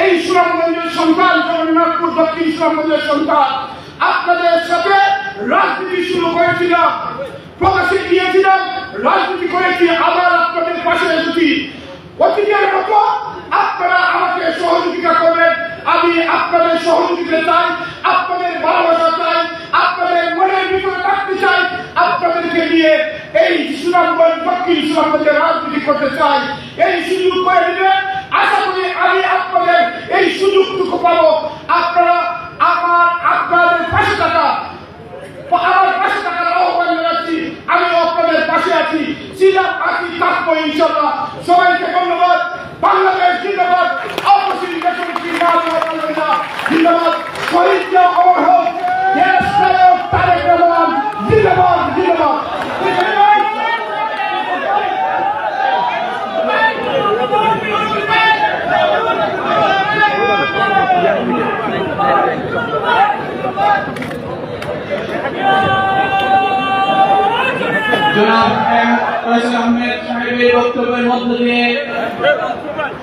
এই সুনামগঞ্জের সন্তান, জগন্নাথপুর দক্ষিণ সুনামগঞ্জের সন্তান। আপনাদের সাথে রাজনীতি শুরু করেছিলাম, প্রকাশে গিয়েছিলাম, রাজনীতি করেছি, আবার আপনাদের পাশে এসেছি। অতীতের মতো আপনারা আমাকে সহযোগিতা করবেন, আমি আপনাদের সহযোগিতা চাই, আপনাদের ভালোবাসা চাই, আপনাদের মনের ভিতরে থাকতে চাই, আপনাদেরকে নিয়ে এই সুনামগঞ্জ দক্ষিণ সুনামগঞ্জে রাজনীতি করতে চাই। এই সুযোগ করে দিবেন, আশা করি আমি আপনাদের এই সুযোগটুকু পাবো। আপনারা আপনাদের পাশে থাকা, আমার পাশে থাকার আহ্বান জানাচ্ছি। আমি আপনাদের পাশে আছি, ছিলাম, আছি, থাকবো ইনশাআল্লাহ। সবাইকে ধন্যবাদ। বাংলাদেশ জিন্দাবাদ, অপসিল জিন্দাবাদ, শহীদ জিয়া অমর হোক, দেশ নায়ক তারেক রহমান জিন্দাবাদ, জিন্দাবাদ। জনাব ফয়সাল আহমেদ সাহেবের বক্তব্যের মধ্য দিয়ে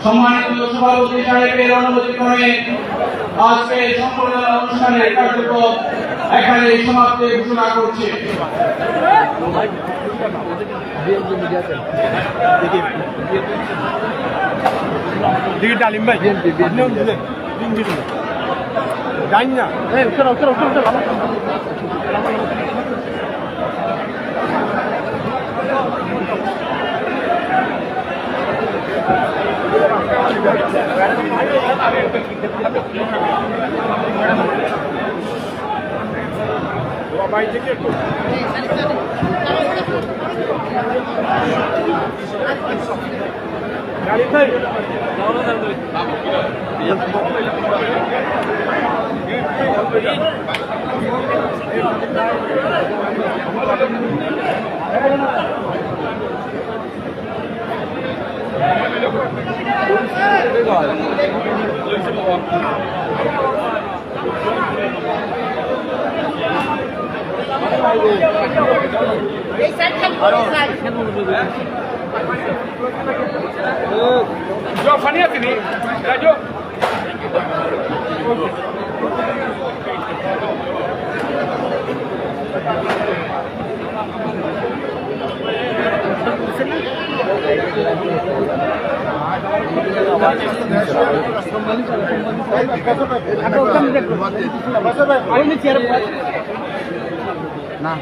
সম্মানিত সভাপতি সাহেবের অনুমতি করে আজকে সম্পূর্ণ অনুষ্ঠানের কার্যক্রম এখানে সমাপ্তি ঘোষণা করছে। ডালিম ভাই জানি না ভাই থেকে গাড়ি ভাই Jo, Fania sini, Jo. Nah.